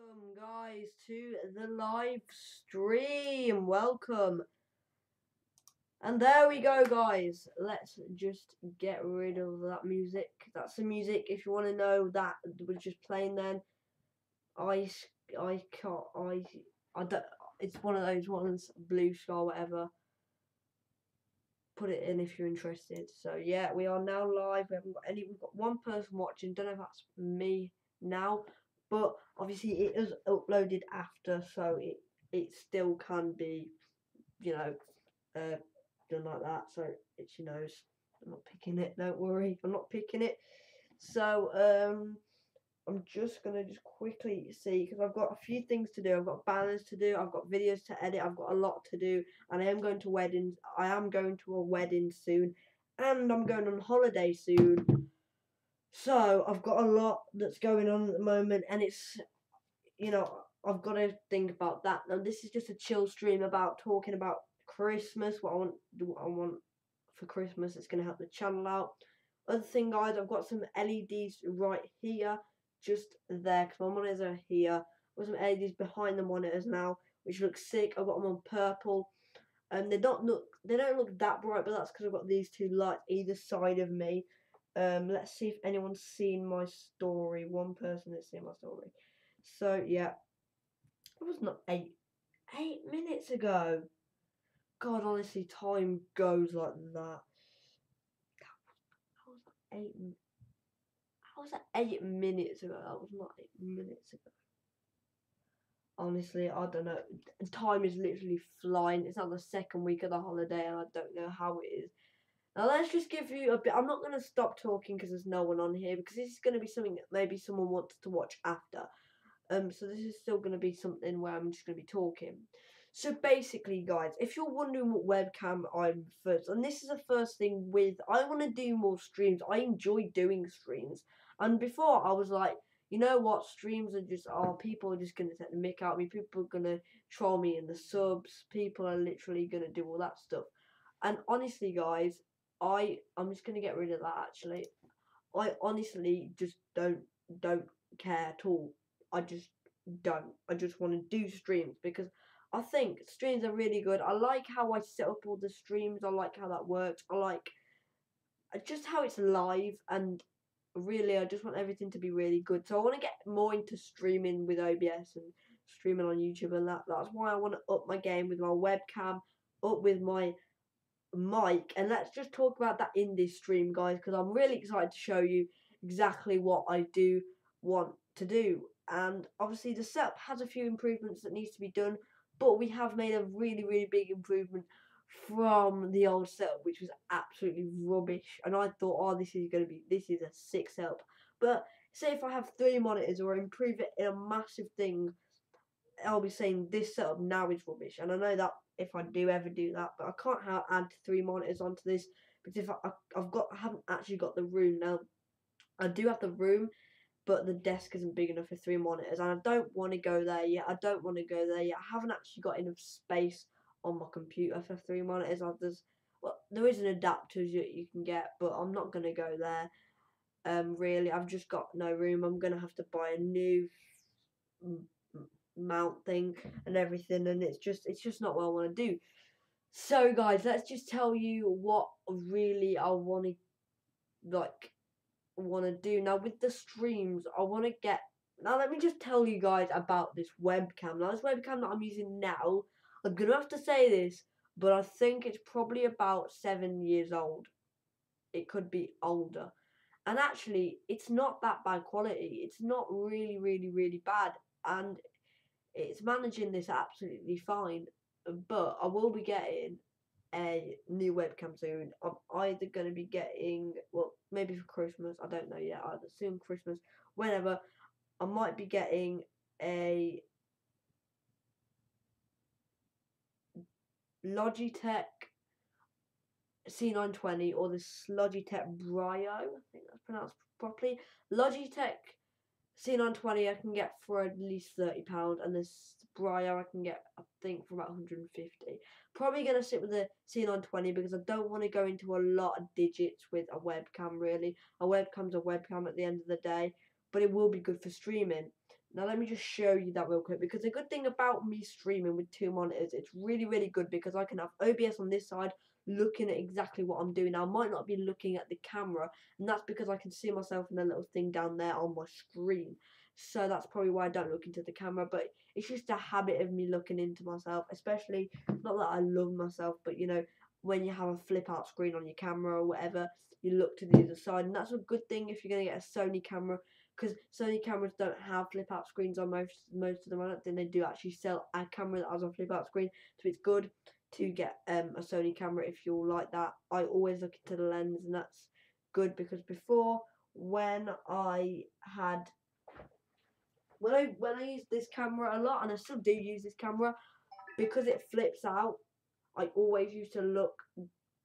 Welcome, guys, to the live stream. Welcome. And there we go, guys. Let's just get rid of that music. That's the music. If you want to know that was just playing then, I can't. I don't. It's one of those ones, Blue Sky, whatever. Put it in if you're interested. So yeah, we are now live. We haven't got any. We've got one person watching. Don't know if that's me now, but obviously it is uploaded after, so it still can be, you know, done like that. So it's your nose. I'm not picking it. Don't worry, I'm not picking it. So I'm just gonna quickly see because I've got a few things to do. I've got banners to do. I've got videos to edit. I've got a lot to do, and I am going to weddings. I am going to a wedding soon, and I'm going on holiday soon. So I've got a lot that's going on at the moment, and it's, I've got to think about that. Now this is just a chill stream about talking about Christmas. What I want for Christmas. It's gonna help the channel out. Other thing, guys, I've got some LEDs right here, just there, because my monitors are here. I've got some LEDs behind the monitors now, which looks sick. I've got them on purple, and they don't look that bright, but that's because I've got these two lights either side of me. Let's see if anyone's seen my story. One person has seen my story. So yeah, it was not 8 minutes ago. God, honestly, time goes like that. How was that 8? How was that 8 minutes ago? That was not 8 minutes ago. Honestly, I don't know. Time is literally flying. It's not the second week of the holiday, and I don't know how it is. Now let's just give you a bit. I'm not going to stop talking because there's no one on here, because this is going to be something that maybe someone wants to watch after. So this is still going to be something where I'm just going to be talking. So basically, guys, if you're wondering what webcam I'm first, and this is the first thing with, I want to do more streams. I enjoy doing streams. And before I was like, you know what, streams are just, people are just going to take the mick out of me. People are going to troll me in the subs. People are literally going to do all that stuff. And honestly, guys, I'm just going to get rid of that, actually. I honestly just don't care at all. I just don't. I just want to do streams because I think streams are really good. I like how I set up all the streams. I like how that works. I like just how it's live, and really I just want everything to be really good. So I want to get more into streaming with OBS and streaming on YouTube, and that's why I want to up my game with my webcam, up with my mic, and let's just talk about that in this stream, guys, because I'm really excited to show you exactly what I do want to do. And obviously the setup has a few improvements that needs to be done, but we have made a really big improvement from the old setup, which was absolutely rubbish. And I thought, oh, this is a sick setup. But say if I have 3 monitors or improve it in a massive thing, I'll be saying this setup now is rubbish. And I know that if I do ever do that, but I can't add 3 monitors onto this because if I haven't actually got the room now. I do have the room, but the desk isn't big enough for 3 monitors, and I don't want to go there yet. I I haven't actually got enough space on my computer for 3 monitors. There is an adapter you can get, but I'm not gonna go there. Really, I've just got no room. I'm gonna have to buy a new mount thing and everything, and it's just not what I want to do. So guys, let's just tell you what really I want to do now with the streams. I want to get, now let me just tell you guys about this webcam. Now this webcam that I'm using now, I'm gonna have to say this, but I think it's probably about 7 years old. It could be older. And actually, it's not that bad quality. It's not really bad, and it's managing this absolutely fine. But I will be getting a new webcam soon. I'm either going to be getting, well, maybe for Christmas, I don't know yet, either soon, Christmas, whenever. I might be getting a Logitech C920 or the Logitech Brio, I think that's pronounced properly. Logitech C920 I can get for at least £30, and this Brio I can get, I think, for about 150. Probably gonna sit with the C920 because I don't want to go into a lot of digits with a webcam. Really, a webcam's a webcam at the end of the day, but it will be good for streaming. Now let me just show you that real quick, because the good thing about me streaming with 2 monitors, it's really, really good because I can have OBS on this side looking at exactly what I'm doing. Now, I might not be looking at the camera, and that's because I can see myself in the little thing down there on my screen. So that's probably why I don't look into the camera, but it's just a habit of me looking into myself, especially, not that I love myself, but you know, when you have a flip out screen on your camera or whatever, you look to the other side, and that's a good thing if you're going to get a Sony camera, because Sony cameras don't have flip out screens on most of them. I don't think they do actually sell a camera that has a flip out screen, so it's good to get a Sony camera if you're like that. I always look into the lens, and that's good because before, when I used this camera a lot, and I still do use this camera, because it flips out, I always used to look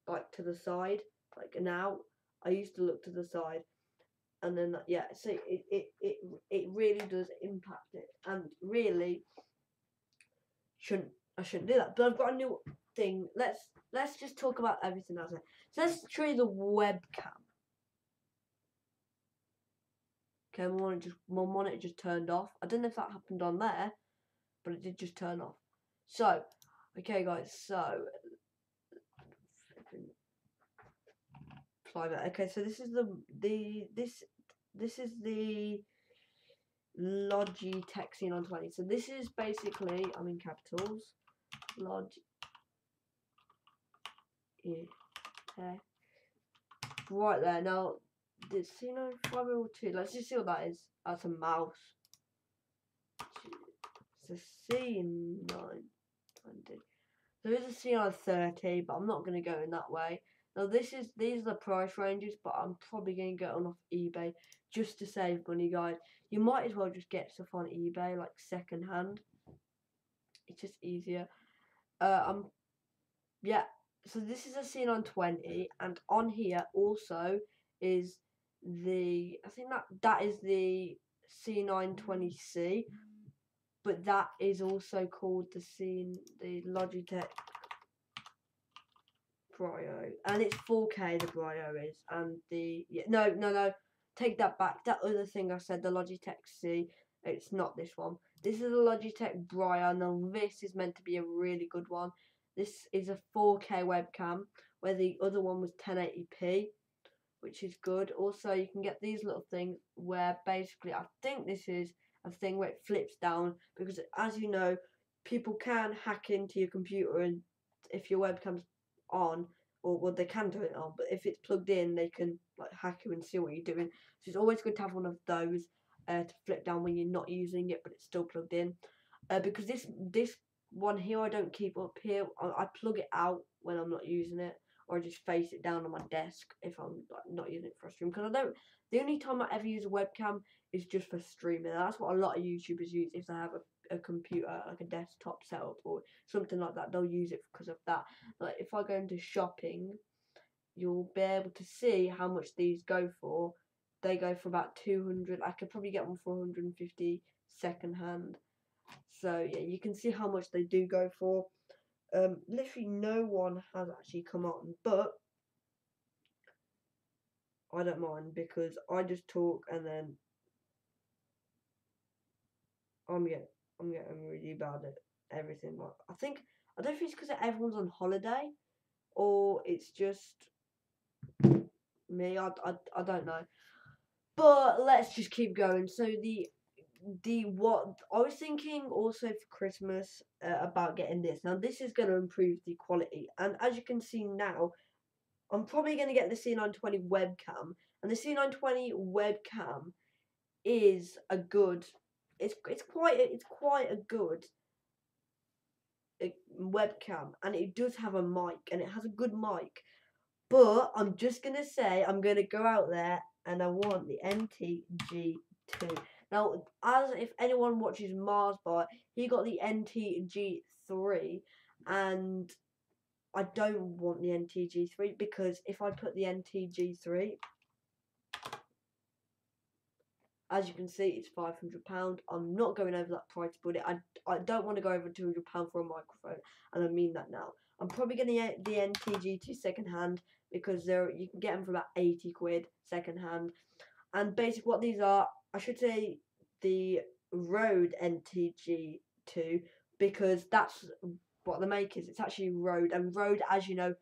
like to the side. Like now, I used to look to the side, and then yeah, so it really does impact it, and really I shouldn't do that. But I've got a new thing. Let's just talk about everything else. So let's show you the webcam. Okay, my monitor just turned off. I don't know if that happened on there, but it did just turn off. So, okay, guys. So, okay. So this is this is the Logitech Xenon 20. So this is basically, I'm in capitals, okay, right there. Now the Xenon 502, let's just see what that is. That's a mouse. It's a C9 20. There is a Xenon 30, but I'm not going to go in that way. Now these are the price ranges, but I'm probably going to get on off eBay just to save money, guys. You might as well just get stuff on eBay, like second hand. It's just easier. Yeah. So this is a Xenon 20, and on here also is I think that is the C920C, but that is also called the Logitech Brio, and it's 4K. The Brio is, and no, take that back. That other thing I said, the Logitech C, it's not this one. This is a Logitech Brio. Now this is meant to be a really good one. This is a 4K webcam, where the other one was 1080p, which is good. Also, you can get these little things where basically, I think this is a thing where it flips down, because as you know, people can hack into your computer, and if your webcam's on, or well, they can turn it on, but if it's plugged in, they can like hack you and see what you're doing. So it's always good to have one of those to flip down when you're not using it, but it's still plugged in. Because this one here, I don't keep up here. I plug it out when I'm not using it, or just face it down on my desk if I'm like, not using it for a stream. Because the only time I ever use a webcam is just for streaming. That's what a lot of YouTubers use if they have a computer, like a desktop setup or something like that. They'll use it because of that. Like if I go into shopping, you'll be able to see how much these go for. They go for about 200. I could probably get one for 150 second hand. So yeah, you can see how much they do go for. Literally no one has actually come on, but I don't mind because I just talk, and then I'm getting really bad at everything. Like I don't think it's because everyone's on holiday, or it's just me. I don't know. But let's just keep going. So what I was thinking also for Christmas about getting this. Now this is going to improve the quality, and as you can see now, I'm probably going to get the C920 webcam, and the C920 webcam is a good. It's quite a good webcam, and it does have a mic, and it has a good mic. But I'm just gonna say I'm gonna go out there, and I want the NTG2. Now, as if anyone watches Marsbar, he got the NTG3, and I don't want the NTG3 because if I put the NTG3, as you can see, it's £500. I'm not going over that price, but I don't want to go over £200 for a microphone, and I mean that now. I'm probably going to get the NTG2 second hand because you can get them for about 80 quid second hand. And basically, what these are, I should say, the Rode NTG2 because that's what the make is. It's actually Rode, and Rode, as you know,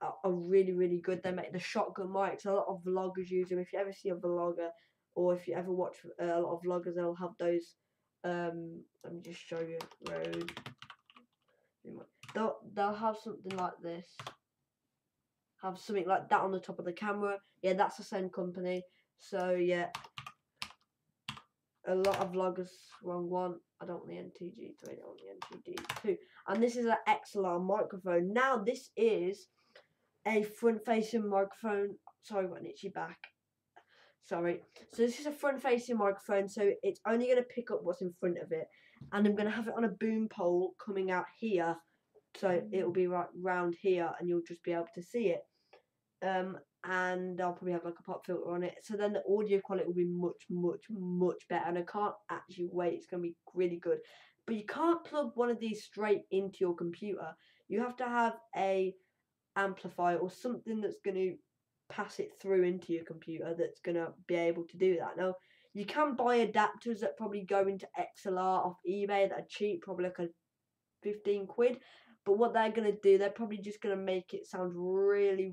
are really, really good. They make the shotgun mics. A lot of vloggers use them. If you ever see a vlogger, or if you ever watch a lot of vloggers, they'll have those. Let me just show you Rode. They'll have something like this. Have something like that on the top of the camera. Yeah, that's the same company. So yeah, a lot of vloggers, wrong one. I don't want the NTG3, I want the NTG2. And this is an XLR microphone. Now this is a front-facing microphone. Sorry, I've got an itchy back. Sorry. So this is a front-facing microphone, so it's only going to pick up what's in front of it. And I'm going to have it on a boom pole coming out here. So it'll be right round here, and you'll just be able to see it. And I'll probably have like a pop filter on it, so then the audio quality will be much better, and I can't actually wait. It's going to be really good. But you can't plug one of these straight into your computer. You have to have a amplifier or something that's going to pass it through into your computer that's going to be able to do that. Now you can buy adapters that probably go into XLR off eBay that are cheap, probably like a 15 quid. But what they're going to do, they're probably just going to make it sound really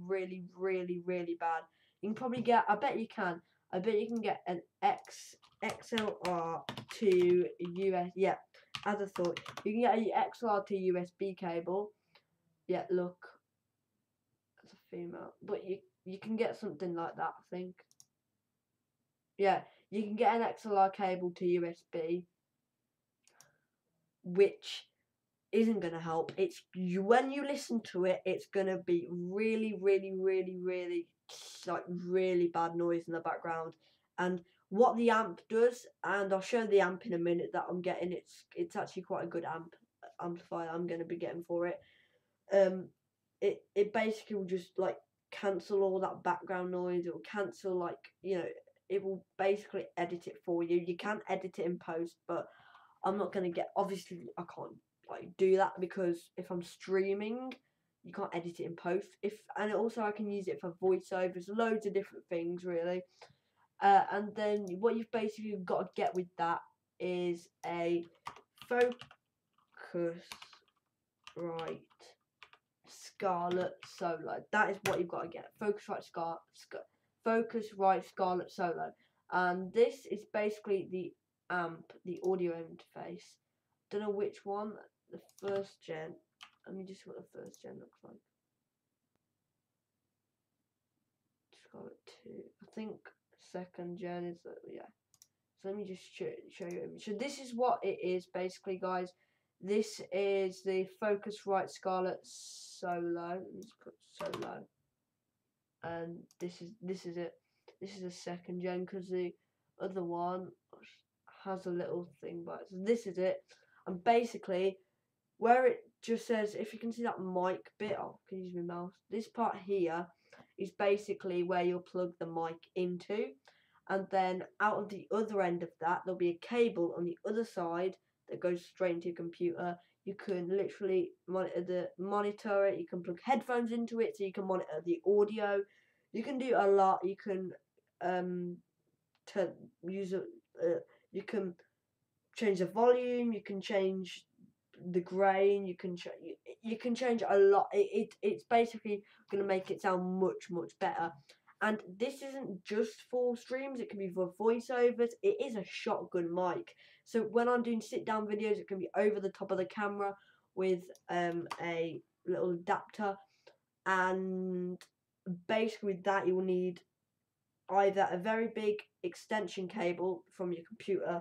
bad. You can probably get, I bet you can get an XLR to US, yeah, as I thought. You can get a XLR to USB cable. Yeah, look, that's a female. But you can get something like that, I think. Yeah, you can get an XLR cable to USB, which isn't going to help. It's when you listen to it, it's going to be really like really bad noise in the background. And what the amp does, and I'll show the amp in a minute that I'm getting, it's actually quite a good amplifier I'm going to be getting for it. It basically will just like cancel all that background noise. It will cancel, like, you know, it will basically edit it for you. You can edit it in post, but I'm not going to get, obviously I can't like do that, because if I'm streaming, you can't edit it in post. And also I can use it for voiceovers, loads of different things really. And then what you've basically got to get with that is a Focusrite Scarlett Solo. That is what you've got to get. Focusrite Scarlett Solo. And this is basically the amp, the audio interface. Don't know which one. The first gen. Let me just see what the first gen looks like. Scarlett 2. I think second gen is yeah. So let me just show you. So this is what it is basically, guys. This is the Focusrite Scarlett Solo. Let me just put Solo. And this is it. This is a second gen, because the other one has a little thing by it. So this is it. And basically, where it just says, if you can see that mic bit, I can use my mouse. This part here is basically where you'll plug the mic into, and then out of the other end of that, there'll be a cable on the other side that goes straight into your computer. You can literally monitor it. You can plug headphones into it, so you can monitor the audio. You can do a lot. You can you can change the volume. You can change the grain. You can change a lot. It's basically going to make it sound much better. And this isn't just for streams, it can be for voiceovers. It is a shotgun mic. So when I'm doing sit down videos, it can be over the top of the camera with a little adapter. And basically with that, you will need either a very big extension cable from your computer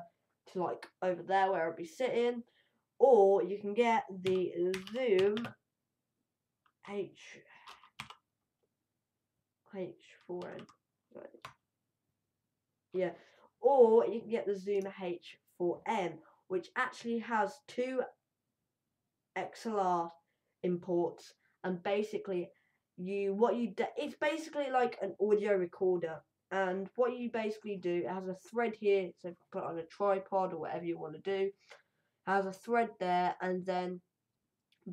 to like over there where I'll be sitting, or you can get the Zoom H4n, right? Yeah, or you can get the Zoom H4n, which actually has two XLR imports, and basically it's basically like an audio recorder. And what you basically do, it has a thread here, so put it on a tripod or whatever you want to do. It has a thread there, and then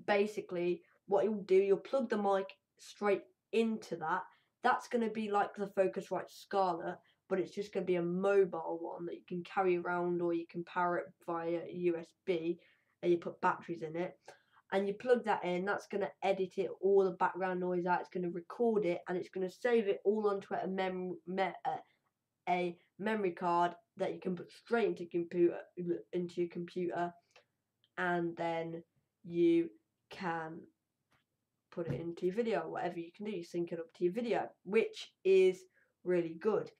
basically what you'll do, you'll plug the mic straight into that. That's going to be like the Focusrite Scarlett, but it's just going to be a mobile one that you can carry around, or you can power it via USB, and you put batteries in it. And you plug that in, that's going to edit it, all the background noise out, it's going to record it, and it's going to save it all onto a memory card that you can put straight into your computer, and then you can put it into your video, whatever you can do, you sync it up to your video, which is really good.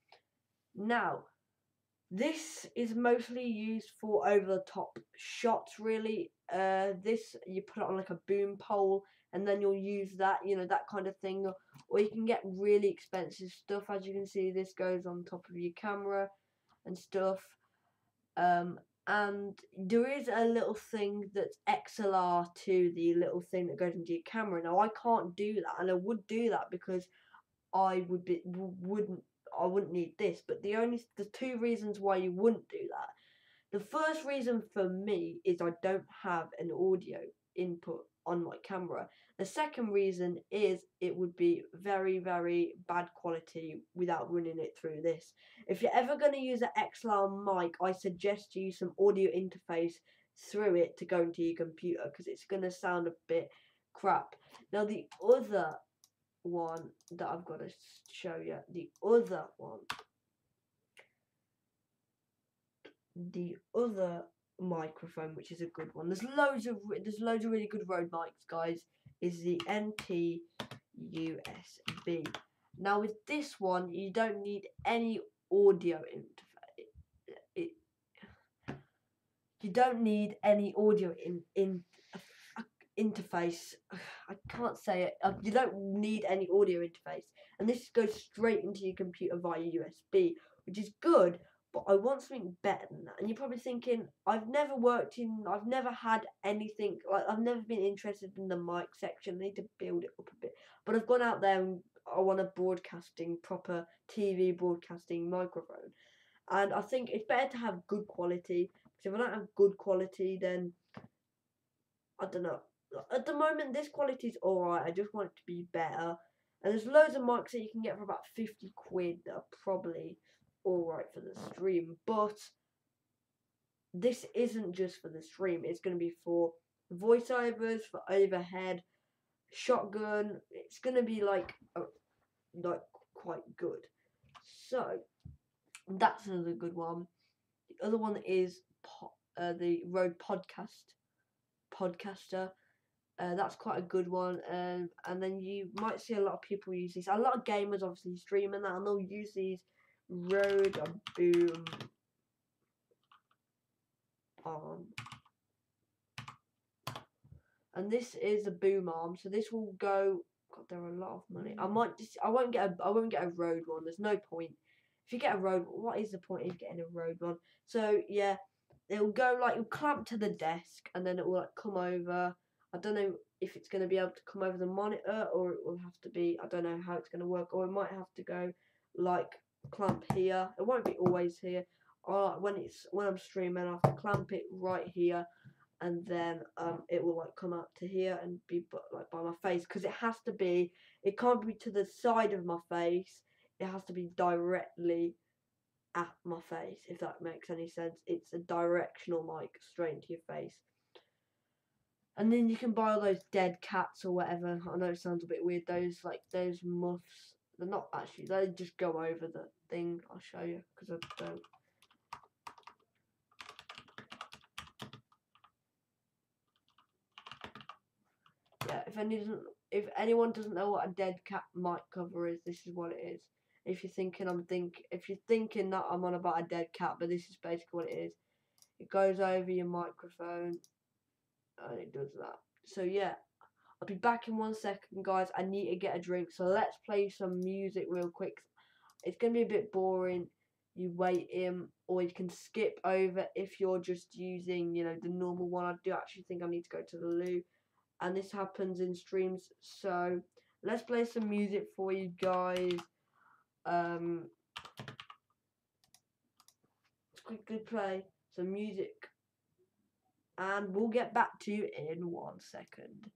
Now, this is mostly used for over the top shots, really. This, you put it on like a boom pole, and then you'll use that, you know, that kind of thing. Or you can get really expensive stuff. As you can see, this goes on top of your camera and stuff. And there is a little thing that's XLR to the little thing that goes into your camera. Now, I can't do that, and I would do that because I wouldn't need this. But the two reasons why you wouldn't do that. The first reason for me is I don't have an audio input on my camera. The second reason is it would be very, very bad quality without running it through this. If you're ever going to use an XLR mic, I suggest you use some audio interface through it to go into your computer, because it's going to sound a bit crap. Now, the other one that I've got to show you, the other microphone, which is a good one. There's loads of really good Rode mics, guys. Is the NT USB. Now, with this one, you don't need any audio interface. You don't need any audio interface. I can't say it. You don't need any audio interface, and this goes straight into your computer via USB, which is good. But I want something better than that. And you're probably thinking, I've never had anything, like, I've never been interested in the mic section. I need to build it up a bit. But I've gone out there and I want a proper TV broadcasting microphone. And I think it's better to have good quality. Because if I don't have good quality, then, I don't know. At the moment, this quality is alright. I just want it to be better. And there's loads of mics that you can get for about 50 quid that are probably alright for the stream, but this isn't just for the stream. It's going to be for voiceovers, for overhead, shotgun. It's going to be like quite good. So that's another good one. The other one is the Rode Podcaster. That's quite a good one, and then you might see a lot of people use these. A lot of gamers obviously streaming that, and they'll use these Rode boom arm, and this is a boom arm. So this will go. God, they're a lot of money. I won't get a Rode one. There's no point. If you get a Rode, what is the point of getting a Rode one? So yeah, it'll go like, you'll clamp to the desk, and then it will like come over. I don't know if it's going to be able to come over the monitor, or it will have to be, I don't know how it's going to work, or it might have to go like clamp here. It won't be always here. Or when I'm streaming, I have to clamp it right here, and then it will like come out to here and be like by my face, because it can't be to the side of my face. It has to be directly at my face, if that makes any sense. It's a directional mic straight into your face. And then you can buy all those dead cats or whatever. I know it sounds a bit weird. Those muffs. They're not actually. They just go over the thing. I'll show you, because I don't. Yeah. If anyone doesn't know what a dead cat mic cover is, this is what it is. If you're thinking that I'm on about a dead cat, but this is basically what it is. It goes over your microphone, and it does that. So yeah, I'll be back in 1 second, guys. I need to get a drink, so let's play some music real quick. It's gonna be a bit boring. You wait in, or you can skip over if you're just using, the normal one. I do actually think I need to go to the loo, and this happens in streams. So let's play some music for you guys. Let's quickly play some music, and we'll get back to you in 1 second.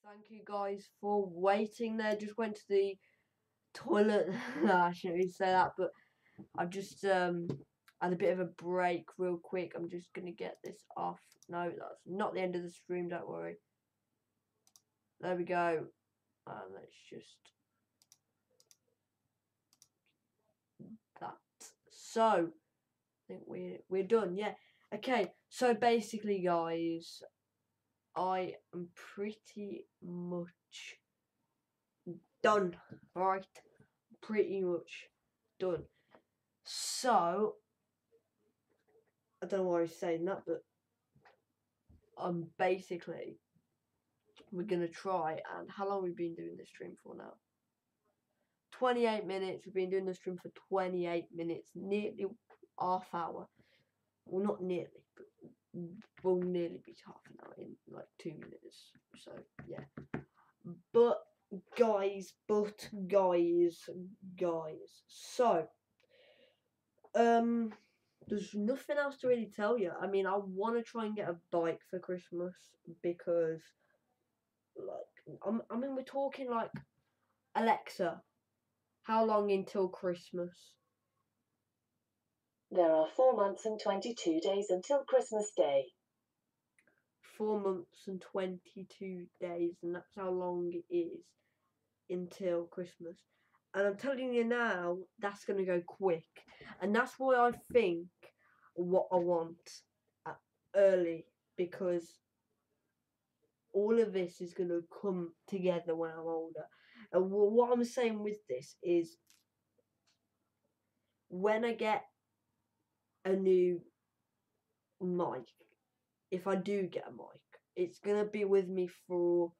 Thank you guys for waiting there. Just went to the toilet. I shouldn't really say that, but I've just had a bit of a break real quick. I'm just gonna get this off. No, that's not the end of the stream, don't worry. There we go. Let's just that. So I think we're done, yeah. Okay, so basically guys, I am pretty much done. Right? Pretty much done. So I don't know why he's saying that, but basically we're gonna try. And how long have we been doing this stream for now? 28 minutes. We've been doing the stream for 28 minutes, nearly half hour. Well, not nearly, but will nearly be half an hour in like 2 minutes. So yeah. But guys. So there's nothing else to really tell you. I mean, I want to try and get a bike for Christmas because, like, I mean, we're talking like, Alexa, how long until Christmas? There are 4 months and 22 days until Christmas Day. 4 months and 22 days, and that's how long it is until Christmas. And I'm telling you now, that's going to go quick. And that's why I think what I want early, because all of this is going to come together when I'm older. And what I'm saying with this is, when I get a new mic, if I do get a mic, it's going to be with me for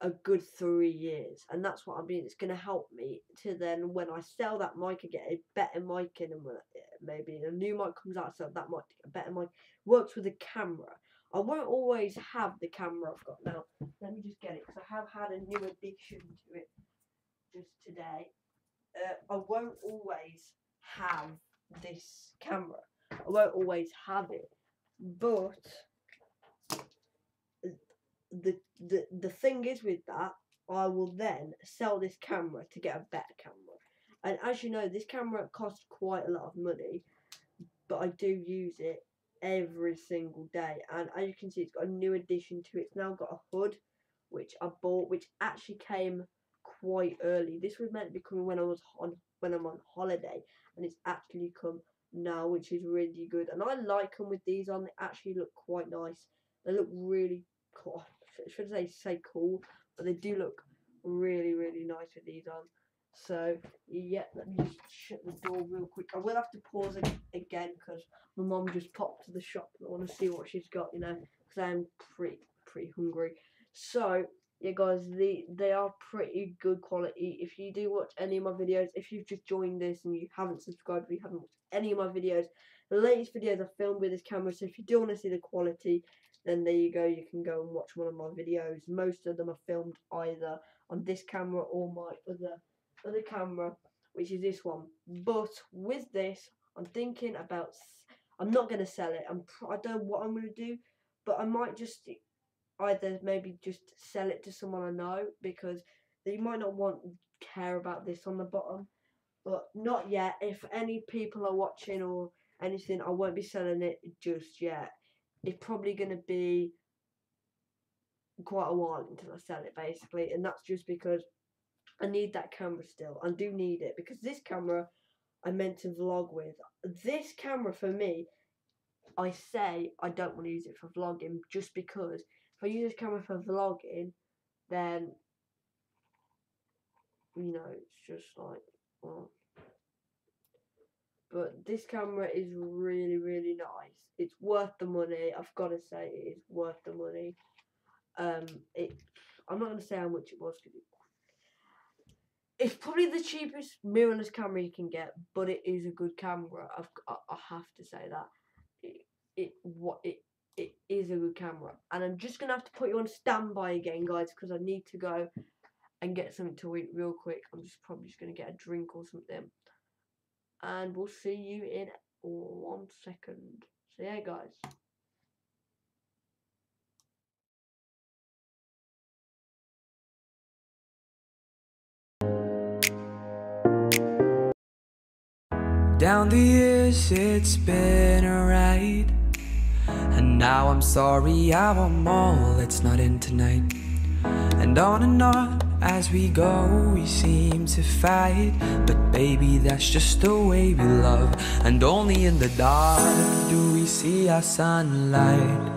a good 3 years, and that's what I mean. It's going to help me to then, when I sell that mic, I get a better mic in, and when maybe a new mic comes out, so that mic, a better mic, works with a camera. I won't always have the camera I've got now. Let me just get it, because I have had a new addition to it just today. I won't always have this camera. I won't always have it, but the thing is with that, I will then sell this camera to get a better camera. And as you know, this camera costs quite a lot of money, but I do use it every single day. And as you can see, it's got a new addition to it. It's now got a hood, which I bought, which actually came quite early. This was meant to be coming when I'm on holiday, and it's actually come now, which is really good. And I like them with these on. They actually look quite nice. They look really cool. Should I say cool, but they do look really, really nice with these on. So yeah, let me just shut the door real quick. I will have to pause it again because my mum just popped to the shop and I want to see what she's got, you know, because I'm pretty hungry. So yeah, guys, they are pretty good quality. If you do watch any of my videos, if you've just joined this and you haven't subscribed, or you haven't watched any of my videos, the latest videos are filmed with this camera. So if you do want to see the quality, then there you go. You can go and watch one of my videos. Most of them are filmed either on this camera or my other camera, which is this one. But with this, I'm thinking about. I'm not gonna sell it. I don't know what I'm gonna do, but I might just either maybe just sell it to someone I know, because they might not care about this on the bottom. But not yet. If any people are watching or anything, I won't be selling it just yet. It's probably going to be quite a while until I sell it, basically. And that's just because I need that camera still. I do need it, because this camera I meant to vlog with. This camera, for me, I say I don't want to use it for vlogging, just because if I use this camera for vlogging, then, you know, it's just like, well. But this camera is really, really nice. It's worth the money. I've got to say, it is worth the money. I'm not going to say how much it was, because it's probably the cheapest mirrorless camera you can get, but it is a good camera. I have to say that it is a good camera. And I'm just gonna have to put you on standby again, guys, because I need to go and get something to eat real quick. I'm probably just gonna get a drink or something, and we'll see you in 1 second. So yeah, guys. Down the years it's been a ride, and now I'm sorry I want more, let's not end tonight. And on as we go we seem to fight, but baby that's just the way we love. And only in the dark do we see our sunlight.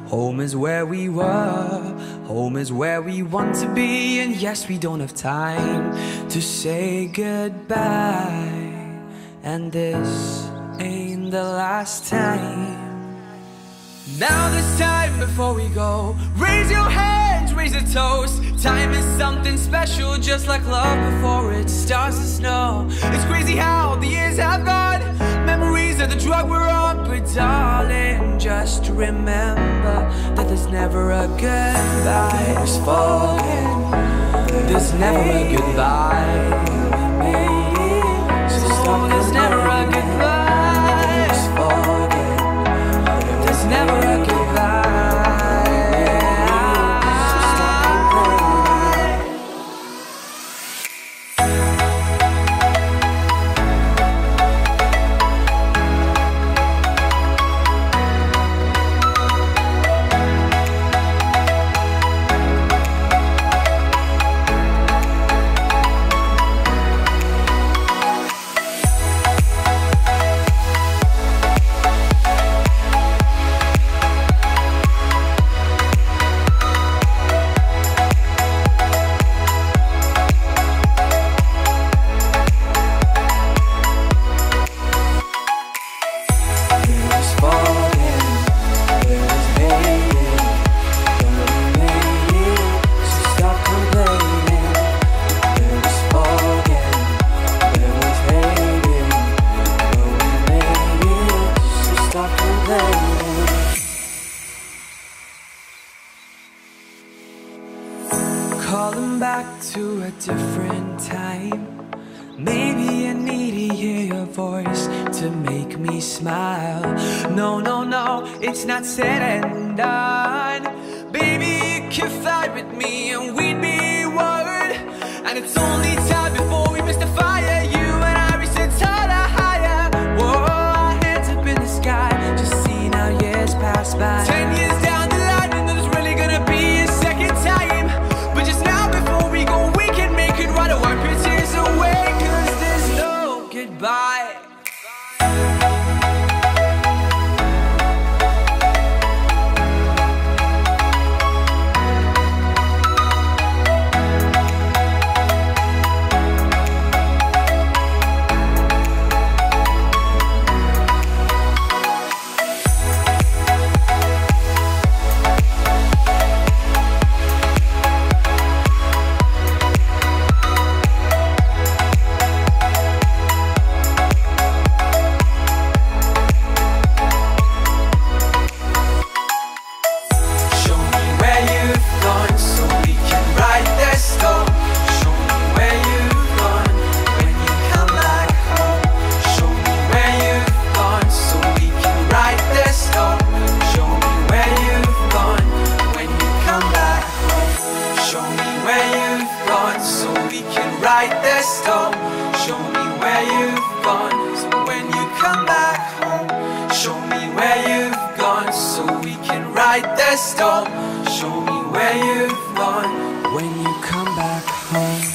Home is where we were, home is where we want to be. And yes, we don't have time to say goodbye, and this ain't the last time. Now this time before we go, raise your hands, raise a toast. Time is something special, just like love before it starts to snow. It's crazy how the years have gone, memories of the drug we're on. But darling, just remember that there's never a goodbye. There's forget, there's never a goodbye. So there's never a goodbye. There's forget, there's never a goodbye. Calling back to a different time. Maybe I need to hear your voice to make me smile. No, no, no, it's not said and done. Baby, you can fly with me and we'd be one. And it's only time before we miss the fire. You and I reach the taller, higher. Whoa, our hands up in the sky, just seeing how years pass by. 10 years down the line and there's really gonna be a second time. But just now before we go, we can make it right. Wipe your tears away, cause there's no goodbye. Show me where you've gone, so when you come back home. Show me where you've gone, so we can write the storm. Show me where you've gone, when you come back home.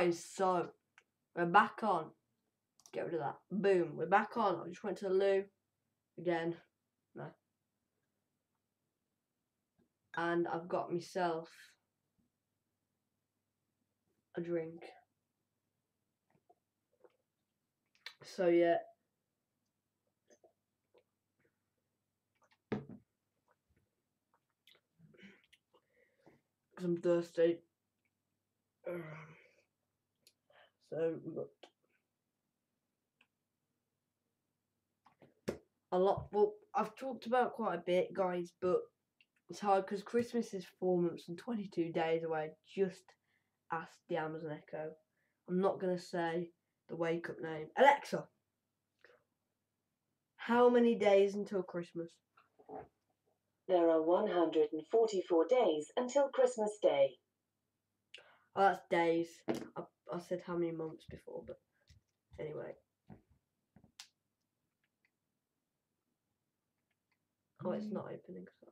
Guys, so we're back on. Get rid of that. Boom, we're back on. I just went to the loo again. No. And I've got myself a drink. So yeah. Because I'm thirsty. So we've got a lot. Well, I've talked about quite a bit, guys, but it's hard because Christmas is 4 months and 22 days away. Just ask the Amazon Echo. I'm not going to say the wake up name. Alexa, how many days until Christmas? There are 144 days until Christmas Day. Oh, that's days. I said how many months before, but anyway. Oh, it's not opening. So.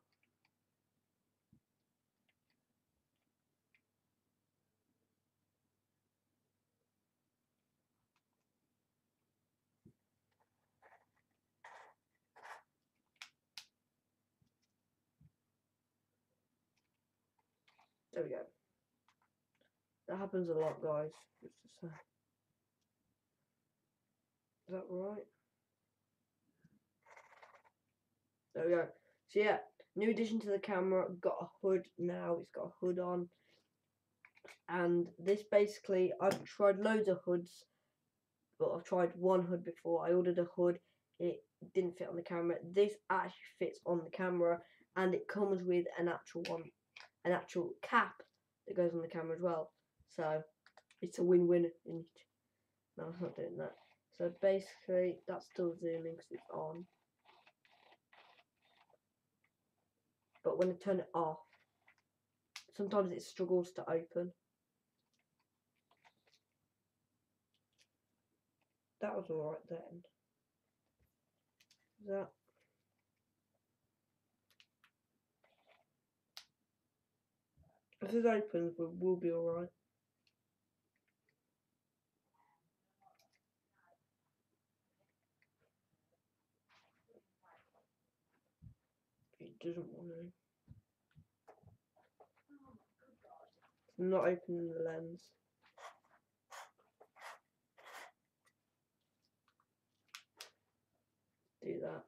There we go. That happens a lot, guys. Just to say. Is that right? There we go. So yeah, new addition to the camera. Got a hood now. It's got a hood on. And this basically, I've tried loads of hoods, but I've tried one hood before. I ordered a hood. It didn't fit on the camera. This actually fits on the camera, and it comes with an actual cap that goes on the camera as well. So it's a win-win. No, I'm not doing that. So basically, that's still zooming because it's on. But when I turn it off, sometimes it struggles to open. That was alright then. That. If this opens, we'll be alright. It doesn't want to. I'm not opening the lens. Do that.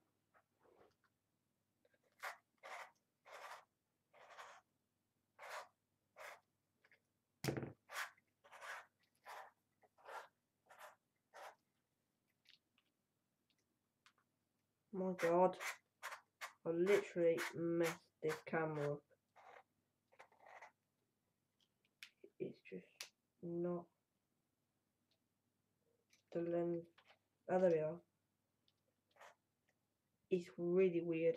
My God, I literally messed this camera up. It's just not the lens. Oh, there we are. It's really weird,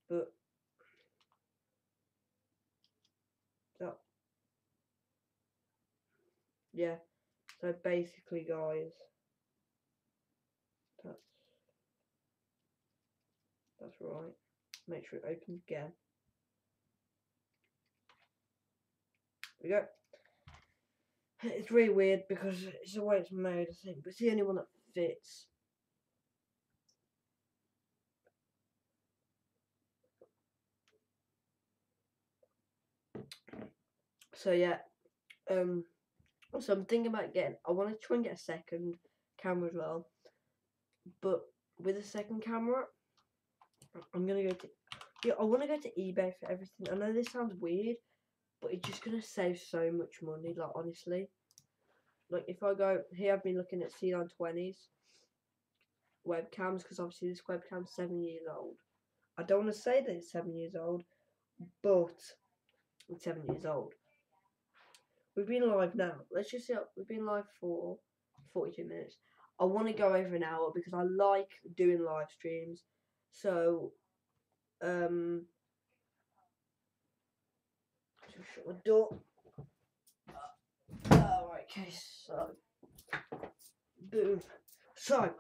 but that, yeah. So basically, guys, that's right. Make sure it opens again. There we go. It's really weird because it's the way it's made, I think, but it's the only one that fits. So yeah, so I'm thinking about I want to try and get a second camera as well, but with a second camera, I'm gonna go to, I want to go to eBay for everything. I know this sounds weird, but it's just gonna save so much money, like honestly. Like if I go here, I've been looking at C920s webcams because obviously this webcam's 7 years old. I don't want to say that it's 7 years old, but it's 7 years old. We've been live now. Let's just see. We've been live for 42 minutes. I want to go over an hour because I like doing live streams. So, just shut the door. Right, okay, so, boom. So,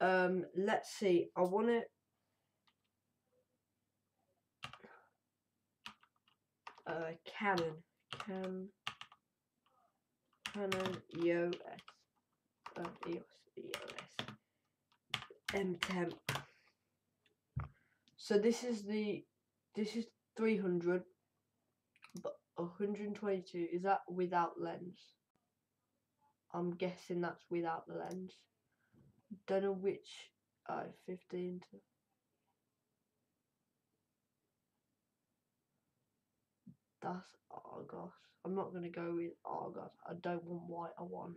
let's see. I want to. Canon. Canon EOS M10. So this is 300, but 122, is that without lens? I'm guessing that's without the lens. Don't know which. 15 to. That's Argos. I'm not gonna go with Argos. I don't want white. I want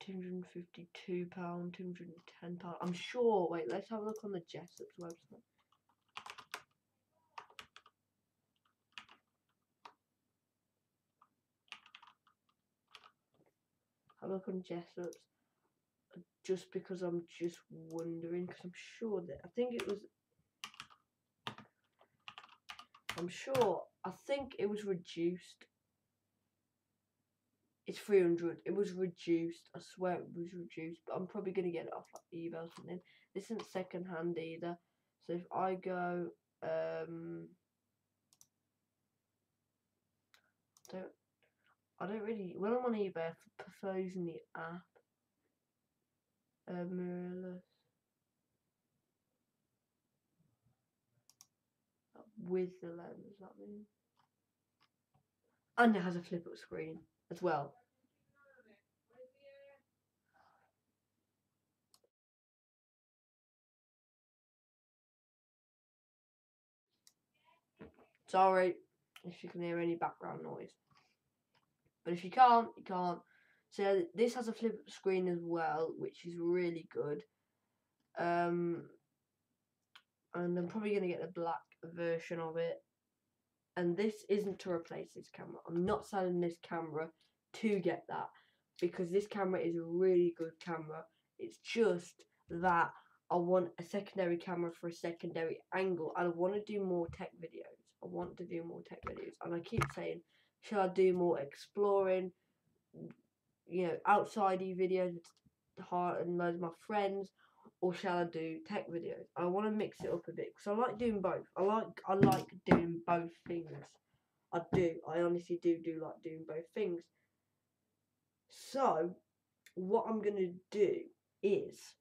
£252, £210. I'm sure. Wait, let's have a look on the Jessop's website. Have a look on Jessop's. Just because I'm just wondering, because I'm sure that I think it was. I think it was reduced. It's 300. It was reduced. I swear it was reduced. But I'm probably going to get it off like eBay or something. This isn't second hand either. So if I go... I don't really... When I'm on eBay, I prefer using the app. Mirrorless. With the lens, that means. And it has a flip up screen as well. Sorry if you can hear any background noise. But if you can't, you can't. So this has a flip up screen as well, which is really good. And I'm probably going to get the black version of it. And this isn't to replace this camera. I'm not selling this camera to get that, because this camera is a really good camera. It's just that I want a secondary camera for a secondary angle. I want to do more tech videos. And I keep saying, should I do more exploring, you know, outsidey videos with Heart and loads of my friends, or shall I do tech videos? I want to mix it up a bit because I like doing both. I like doing both things. I do. I honestly do like doing both things. So what I'm gonna do is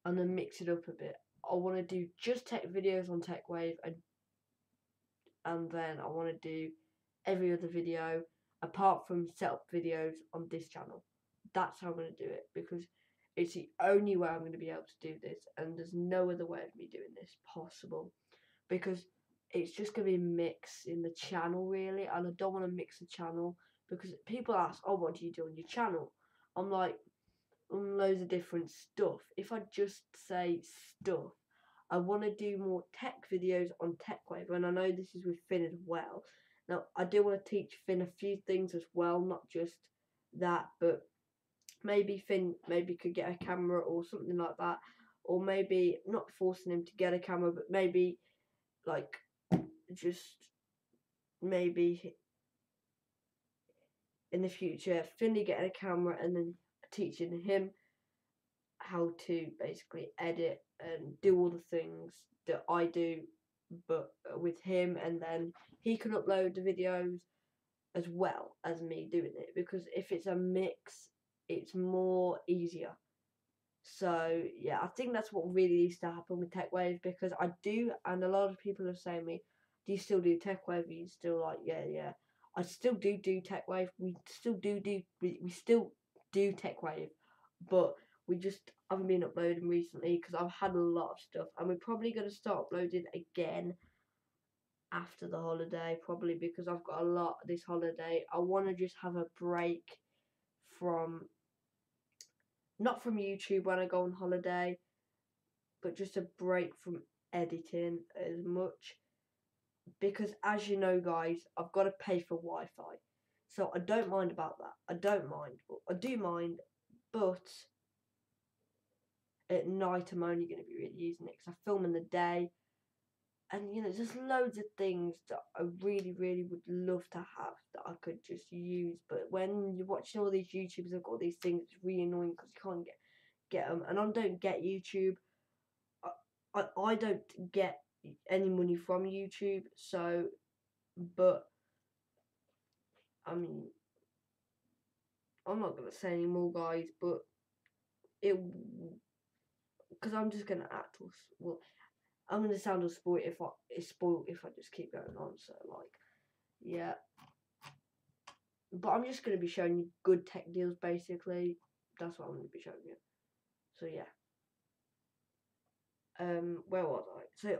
I'm gonna mix it up a bit. I want to do just tech videos on TechWave, and then I want to do every other video apart from setup videos on this channel. That's how I'm going to do it, because it's the only way I'm going to be able to do this, and there's no other way of me doing this possible, because it's just going to be a mix in the channel really, and I don't want to mix the channel, because people ask, oh, what do you do on your channel? I'm like, loads of different stuff. If I just say stuff, I want to do more tech videos on TechWave, and I know this is with Finn as well. Now, I do want to teach Finn a few things as well, not just that, but maybe Finn could get a camera or something like that, or maybe not forcing him to get a camera, but maybe like just maybe in the future Finny getting a camera and then teaching him how to basically edit and do all the things that I do, but with him, and then he can upload the videos as well as me doing it, because if it's a mix, it's more easier. So yeah, I think that's what really needs to happen with TechWave, because I do, and a lot of people are saying me, do you still do TechWave? You still like, yeah, I still do TechWave. We still do TechWave, but we just haven't been uploading recently because I've had a lot of stuff, and we're probably going to start uploading again after the holiday, probably because I've got a lot this holiday. I want to just have a break from, not from YouTube when I go on holiday, but just a break from editing as much, because as you know guys, I've got to pay for Wi-Fi, so I don't mind about that. I do mind, but at night I'm only going to be really using it because I film in the day, and you know, there's loads of things that I really would love to have that I could just use, but when you're watching all these YouTubers have got these things, it's really annoying because you can't get them, and I don't get YouTube. I don't get any money from YouTube, so, but I mean, I'm not gonna say any more, guys, but because I'm just gonna act well. I'm gonna sound all spoiled if I just keep going on. So like, yeah. But I'm just gonna be showing you good tech deals, basically. That's what I'm gonna be showing you. So yeah. Where was I? So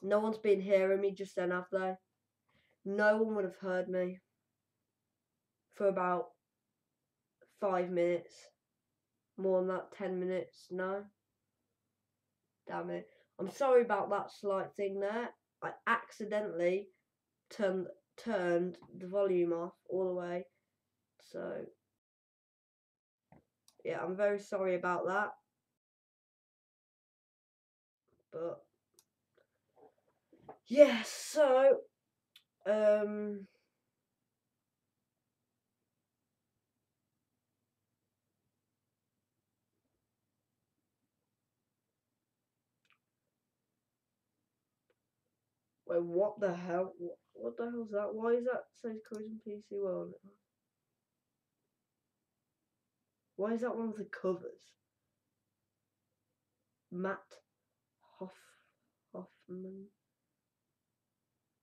no one's been hearing me just then, have they? No one would have heard me for about 5 minutes. More than that, 10 minutes. No. Damn it. I'm sorry about that slight thing there. I accidentally turned the volume off all the way. So yeah, I'm very sorry about that. But yeah, so wait, what the hell? What the hell's that? Why is that says Cruising PC World? Why is that one of the covers? Matt Hoffman.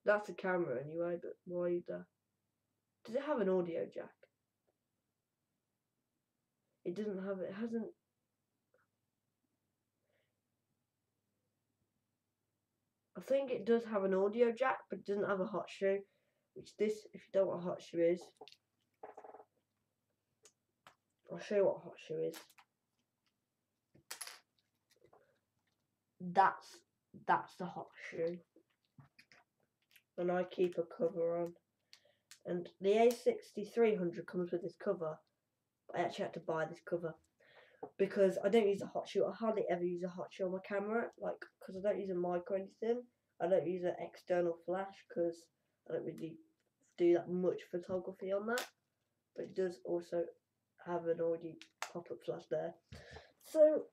That's a camera anyway, but why the? Does it have an audio jack? It doesn't have. It hasn't. I think it does have an audio jack, but it doesn't have a hot shoe. Which this, if you don't know what a hot shoe is, I'll show you what a hot shoe is. That's the hot shoe. And I keep a cover on. And the A6300 comes with this cover. I actually had to buy this cover because I don't use a hot shoe. I hardly ever use a hot shoe on my camera, like because I don't use a mic or anything. I don't use an external flash because I don't really do that much photography on that. But it does also have an already pop-up flash there. So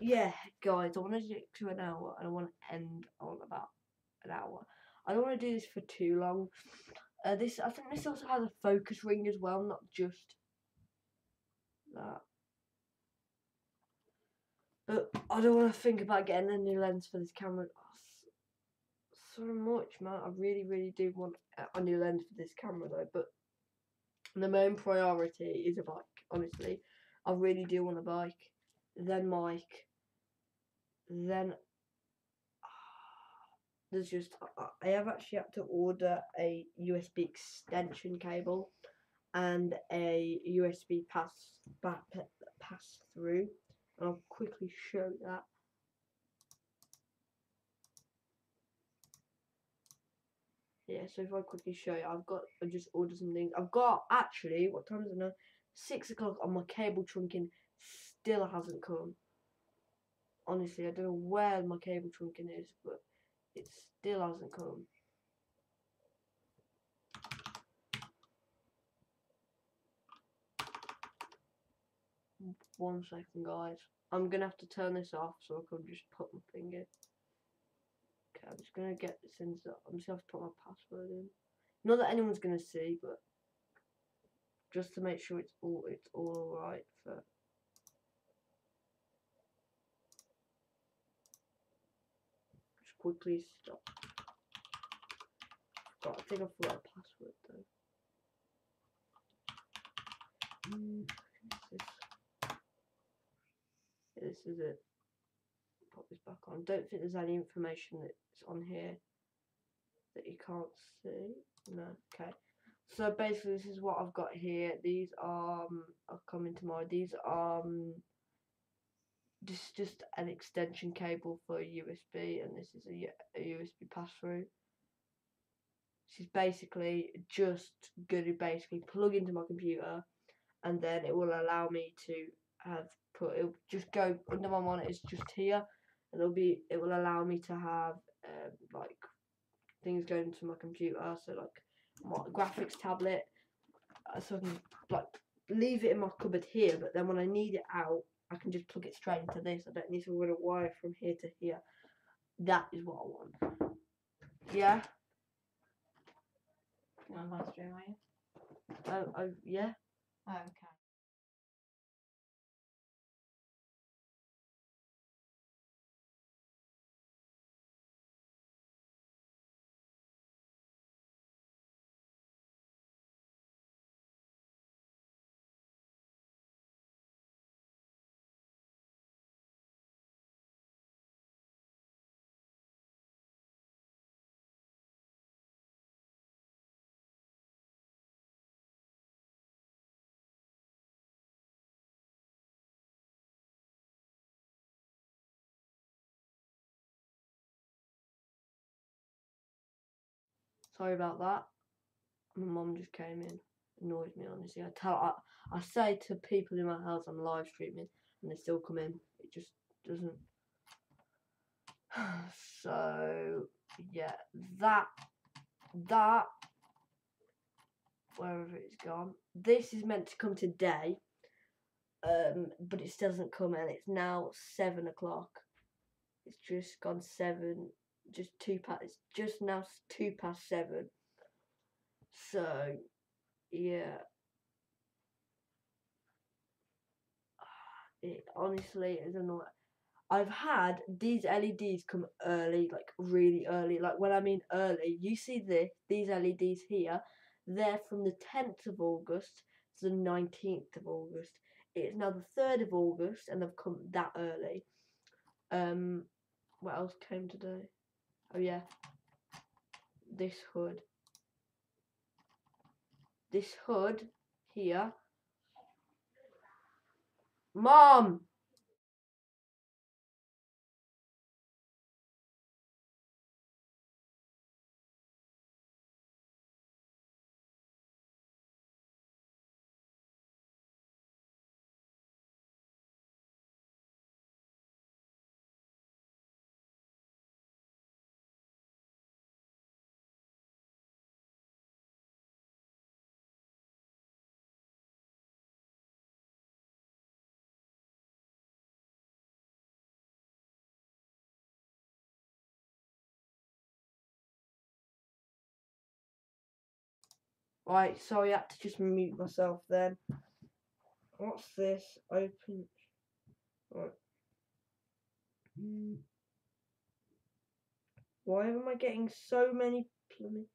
yeah, guys, I want to get to an hour and I want to end on about an hour. I don't want to do this for too long. I think this also has a focus ring as well, not just that. But I don't want to think about getting a new lens for this camera so much, man. I really do want a new lens for this camera though. But the main priority is a bike. Honestly, I really do want a bike. Then mic. Then there's just I have actually had to order a USB extension cable and a USB pass through, and I'll quickly show that. Yeah, so if I quickly show you, I just ordered some things. I've got actually, what time is it now? 6 o'clock on my cable trunking still hasn't come. Honestly, I don't know where my cable trunking is, but it still hasn't come. One second, guys. I'm gonna have to turn this off so I can just put my finger. Okay, I'm just gonna get this in. I'm just gonna have to put my password in. Not that anyone's gonna see, but just to make sure it's all alright for. Just quickly stop. I think I forgot a password though. This is it. Pop this back on. Don't think there's any information that's on here that you can't see. No. Okay. So basically, this is what I've got here. These are I'll come in tomorrow. These are just an extension cable for a USB, and this is a USB pass through. This is basically just going to plug into my computer, and then it will allow me to it'll just go under my monitors just here, and it will allow me to have like things going to my computer, so like my graphics tablet, so I can like leave it in my cupboard here, but then when I need it out, I can just plug it straight into this. I don't need to run a wire from here to here. That is what I want. Yeah. You're on live stream, are you? Oh yeah. Oh, okay. Sorry about that. My mum just came in. Annoys me, honestly. I say to people in my house I'm live streaming, and they still come in. It just doesn't. So yeah, that wherever it's gone. This is meant to come today, but it still doesn't come, and it's now 7 o'clock. It's just gone 7. It's just now 7:02. So yeah, it honestly is annoying. I've had these LEDs come early, like really early. Like when I mean early, you see these LEDs here, they're from the 10th of August to the 19th of August. It's now the 3rd of August and they've come that early. What else came today? Oh yeah, this hood. This hood here. Mom! Right, sorry, I had to just mute myself then. What's this? Open. Right. Why am I getting so many plumbing?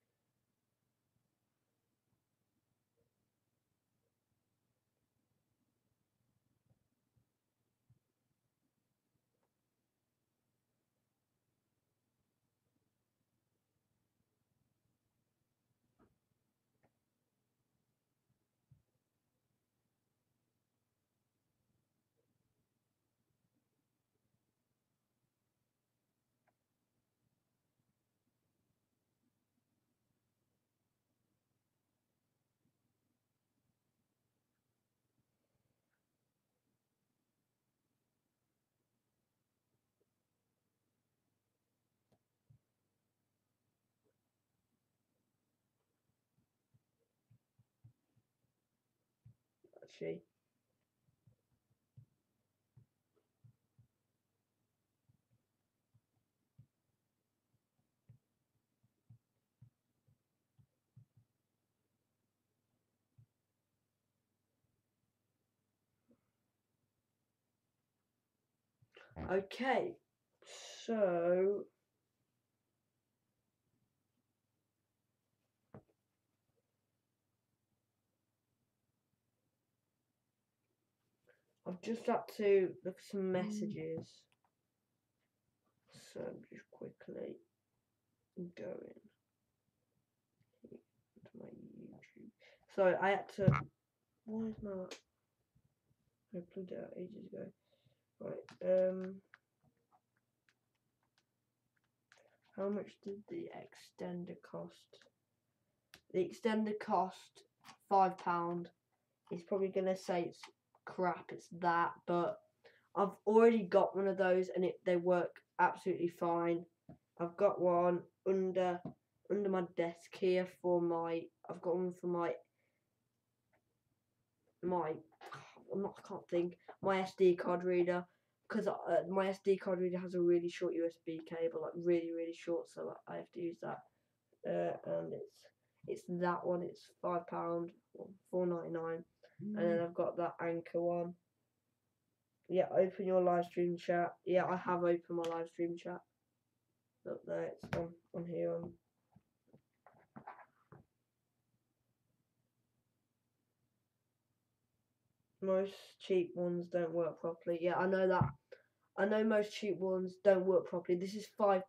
Actually. Okay, so I've just had to look at some messages. So I'm just quickly going into my YouTube. So I had to. Why is my? I plugged it out ages ago. Right. How much did the extender cost? The extender cost £5. He's probably gonna say it's crap, it's that, but I've already got one of those and they work absolutely fine. I've got one under my desk here for my. I've got one for my. I can't think. My SD card reader, because my SD card reader has a really short USB cable, like really short, so I have to use that. And it's that one. It's £5, £4.99, and then I've got that Anchor one. Yeah, open your live stream chat. Yeah, I have opened my live stream chat. Look there, it's on here. Most cheap ones don't work properly. Yeah, I know that. I know most cheap ones don't work properly. This is £5,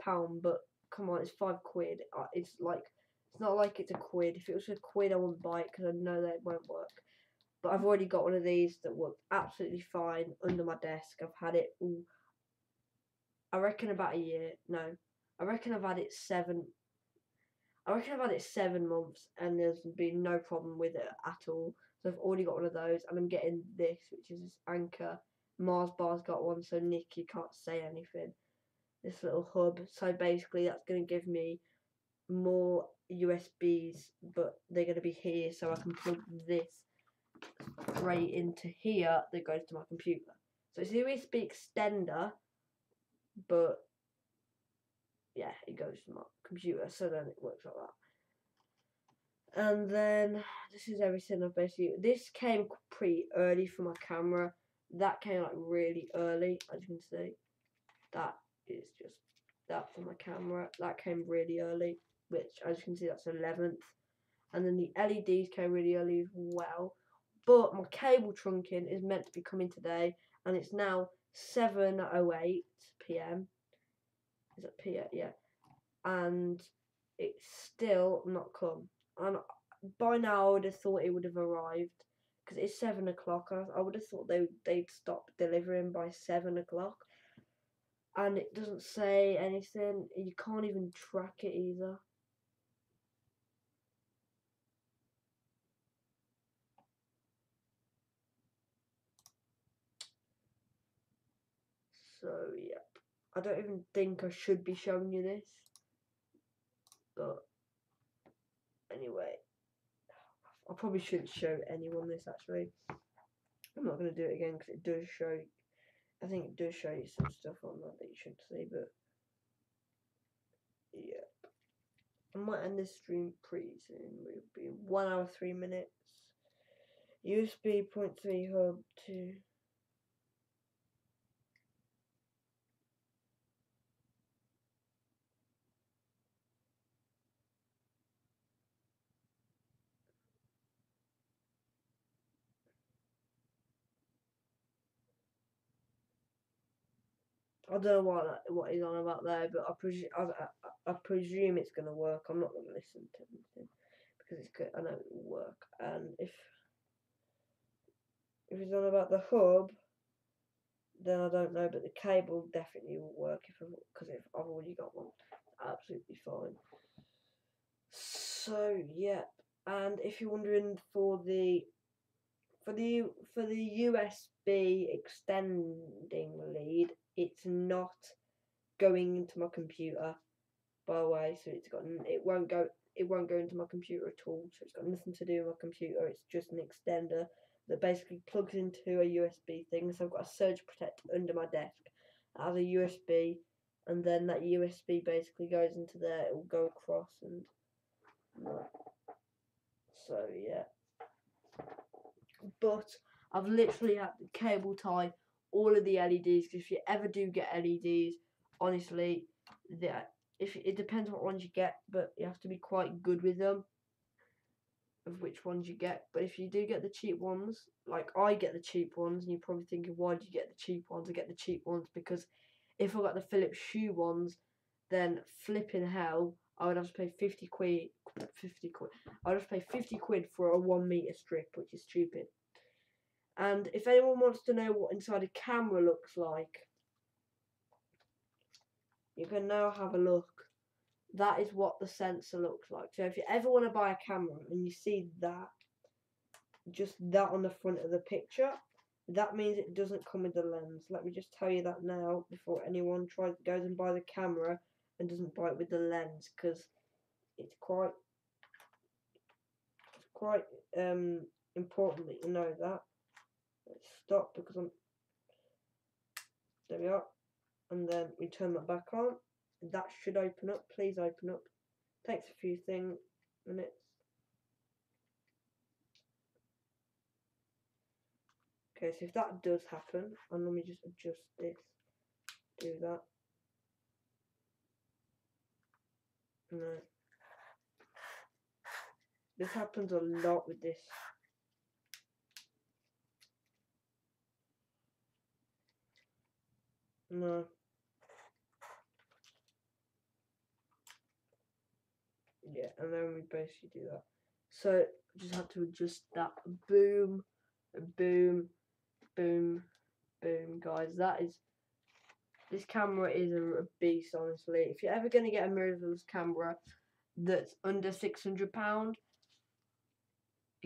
but come on, it's £5. It's not like it's a quid. If it was a quid, I wouldn't buy it because I know that it won't work. But I've already got one of these that works absolutely fine under my desk. I've had it. I reckon about a year. No, I reckon I've had it 7. I reckon I've had it 7 months, and there's been no problem with it at all. So I've already got one of those, and I'm getting this, which is this Anchor. Mars Bar's got one, so Nick, you can't say anything. This little hub. So basically, that's going to give me more USBs, but they're going to be here, so I can plug this straight into here that goes to my computer. So it's a USB extender, but yeah, it goes to my computer, so then it works like that. And then this is everything I've basically. This came pretty early for my camera. That came like really early, as you can see. That is just that for my camera. That came really early, which as you can see, that's 11th. And then the LEDs came really early as well. But my cable trunking is meant to be coming today, and it's now 7:08 p.m. Is it p.m.? Yeah. And it's still not come. And by now I would have thought it would have arrived, because it's 7 o'clock. I would have thought they'd stop delivering by 7 o'clock. And it doesn't say anything. You can't even track it either. So yeah, I don't even think I should be showing you this, but anyway, I probably shouldn't show anyone this actually. I'm not going to do it again because it does show. I think it does show you some stuff on that you shouldn't see, but yeah. I might end this stream pretty soon. We'll be 1 hour 3 minutes. USB 0.3 hub to. I don't know what he's on about there, but I presume it's gonna work. I'm not gonna listen to anything because it's good. I know it will work. And if he's on about the hub, then I don't know. But the cable definitely will work because if I've already got one, absolutely fine. So yeah, and if you're wondering for the USB extending lead, it's not going into my computer, by the way. So it won't go into my computer at all. So it's got nothing to do with my computer. It's just an extender that basically plugs into a USB thing. So I've got a surge protector under my desk that has a USB, and then that USB basically goes into there. It will go across and so yeah. But I've literally had to cable tie all of the LEDs, because if you ever do get LEDs, honestly, if it depends what ones you get, but you have to be quite good with them of which ones you get. But if you do get the cheap ones, like I get the cheap ones, and you're probably thinking, why do you get the cheap ones? I get the cheap ones because if I got the Philips Hue ones, then flipping hell, I would have to pay 50 quid. I would have to pay 50 quid for a 1 meter strip, which is stupid. And if anyone wants to know what inside a camera looks like, you can now have a look. That is what the sensor looks like. So if you ever want to buy a camera and you see that, just that on the front of the picture, that means it doesn't come with the lens. Let me just tell you that now before anyone goes and buy the camera and doesn't buy it with the lens, because it's quite important that you know that. Let's stop because there we are, and then we turn that back on. That should open up. Please open up. Takes a few minutes. Okay, so if that does happen, and let me just adjust this, do that. No. This happens a lot with this. No. Yeah, and then we basically do that. So just have to adjust that. Boom, boom, boom, boom, guys. This camera is a beast, honestly. If you're ever gonna get a mirrorless camera that's under £600,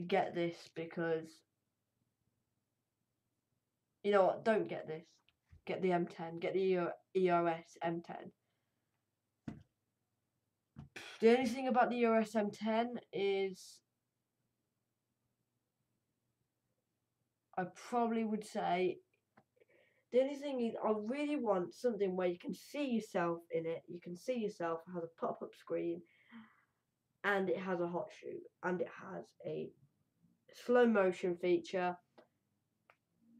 get this, because you know what? Don't get this. Get the M10. Get the EOS M10. The only thing about the EOS M10 is I probably would say the only thing is I really want something where you can see yourself in it. You can see yourself. It has a pop-up screen, and it has a hot shoe, and it has a slow motion feature.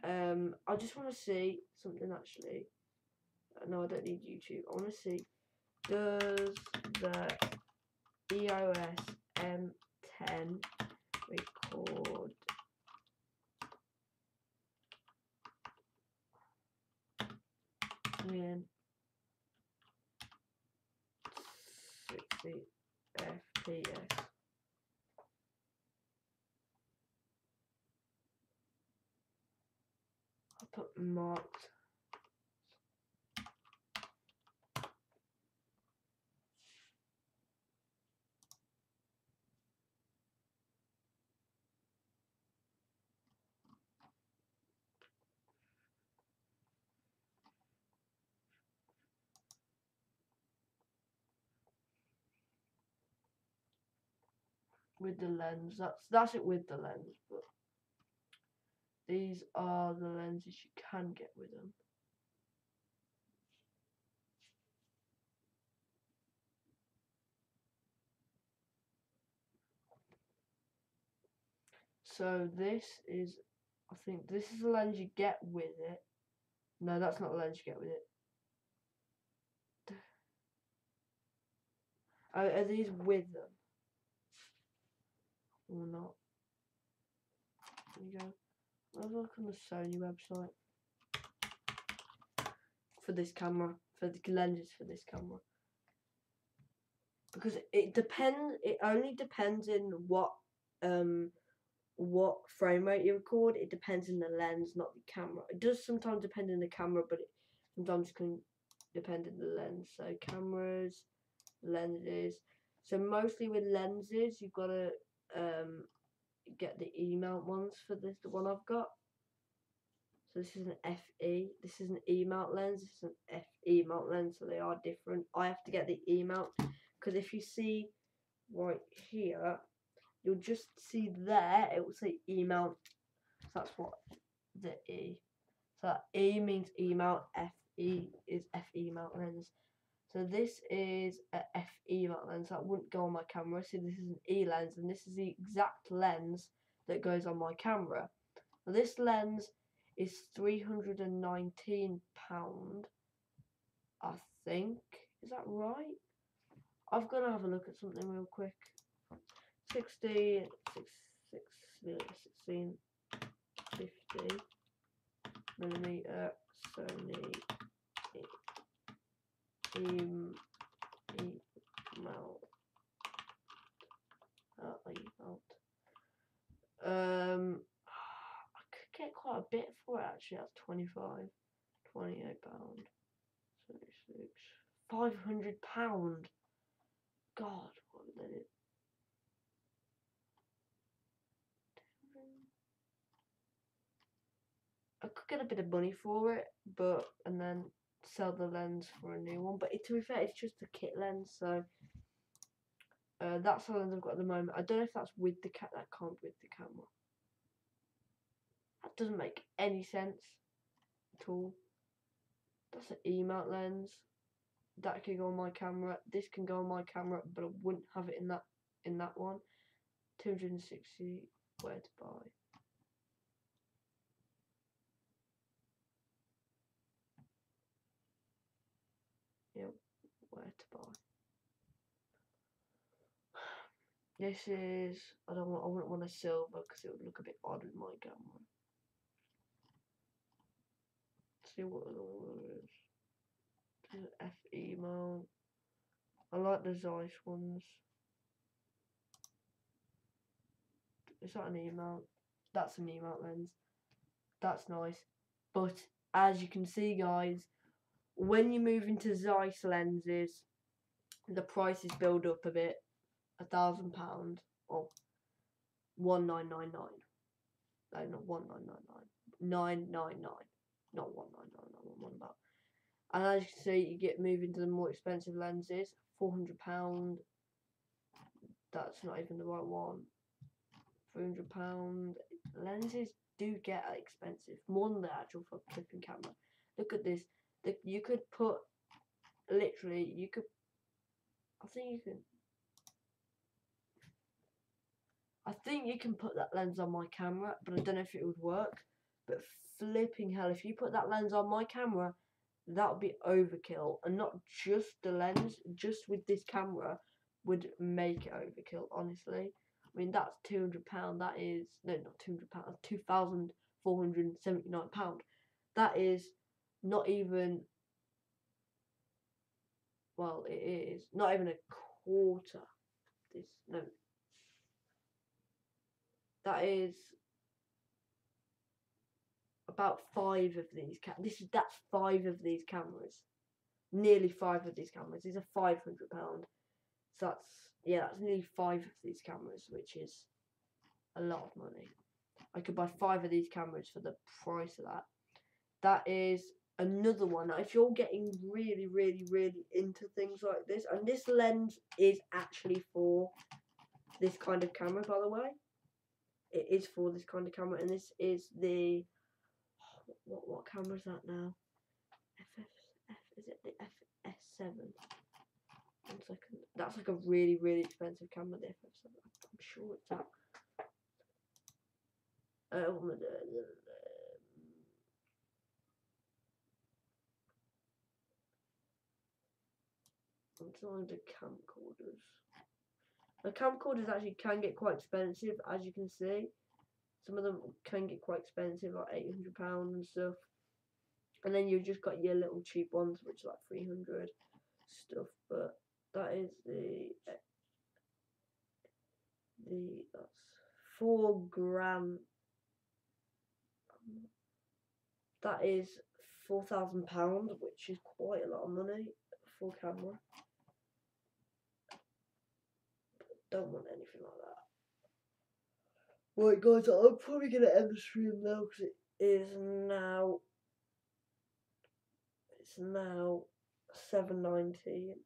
I just want to see something actually. No, I don't need YouTube. I want to see, does the EOS M10 record in 60 FPS? I'll put marked. With the lens, that's it with the lens, but these are the lenses you can get with them. So this is, I think this is the lens you get with it. No, that's not the lens you get with it. Oh, are these with them? Or not? There you go. I'll look on the Sony website. For this camera. For the lenses for this camera. Because it depends, it only depends in what frame rate you record. It depends in the lens, not the camera. It does sometimes depend in the camera, but it sometimes can depend in the lens. So cameras, lenses. So mostly with lenses, you've got to get the E-mount ones for this. The one I've got. So this is an FE. This is an E-mount lens. This is an FE mount lens. So they are different. I have to get the E-mount because if you see right here, you'll just see there. It will say E-mount. So that's what the E. So that E means E-mount. FE is FE mount lens. So this is a FE mount lens. That wouldn't go on my camera. So this is an E lens, and this is the exact lens that goes on my camera. Now this lens is £319, I think. Is that right? I've got to have a look at something real quick. 1650 millimeter Sony E-mount. I could get quite a bit for it actually. That's £28, £500. God, what would that is? I could get a bit of money for it, and then sell the lens for a new one. But to be fair, it's just a kit lens, so that's the lens I've got at the moment. I don't know if that's with the that can't with the camera. That doesn't make any sense at all. That's an E-mount lens. That can go on my camera. This can go on my camera, but I wouldn't have it in that one. 260. Where to buy? Yep, where to buy? This is I wouldn't want a silver because it would look a bit odd with my camera. Let's see what other one it is. This is an FE mount. I like the Zeiss ones. Is that an E-mount? That's an E-mount lens. That's nice. But as you can see, guys, when you move into Zeiss lenses, the prices build up a bit. £1,000 or 1999. No, not 1999. 999. Not 1999. What about? And as you can see, you get moving to the more expensive lenses. £400. That's not even the right one. £300. Lenses do get expensive, more than the actual flipping camera. Look at this. You could put literally. You could. I think you can put that lens on my camera, but I don't know if it would work. But flipping hell, if you put that lens on my camera, that would be overkill. And not just the lens, just with this camera would make it overkill, honestly. I mean, that's £200. That is, no, not £200, £2,479. That is not even, well, it is not even a quarter. No. That is about 5 of these that's 5 of these cameras. Nearly 5 of these cameras. These are £500. So that's nearly 5 of these cameras, which is a lot of money. I could buy 5 of these cameras for the price of that. That is another one. Now, if you're getting really, really, really into things like this, and this lens is actually for this kind of camera, by the way. It is for this kind of camera, and this is the what camera is that now? Is it the FS7? 1 second. That's like a really, really expensive camera. The FS7. I'm sure it's that. I'm trying to camcorders. The camcorders actually can get quite expensive, as you can see. Some of them can get quite expensive, like £800 and stuff. And then you've just got your little cheap ones, which are like 300 stuff. But that is that's £4,000. That is £4,000, which is quite a lot of money for a camera. Don't want anything like that. Right, guys, I'm probably gonna end the stream now because it's now 7:19.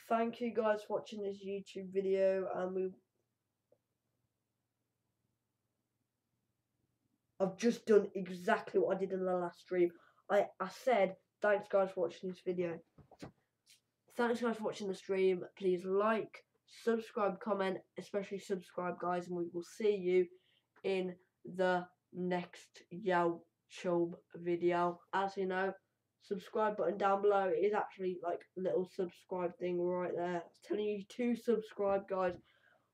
Thank you guys for watching this YouTube video, and I've just done exactly what I did in the last stream. I said thanks guys for watching this video. Thanks guys for watching the stream. Please like, subscribe, comment, especially subscribe guys, and we will see you in the next YouTube video. As you know, subscribe button down below. It is actually like a little subscribe thing right there. It's telling you to subscribe guys.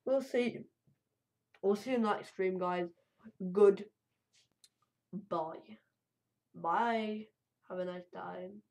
We'll see you in the next stream guys. Goodbye. Bye. Have a nice time.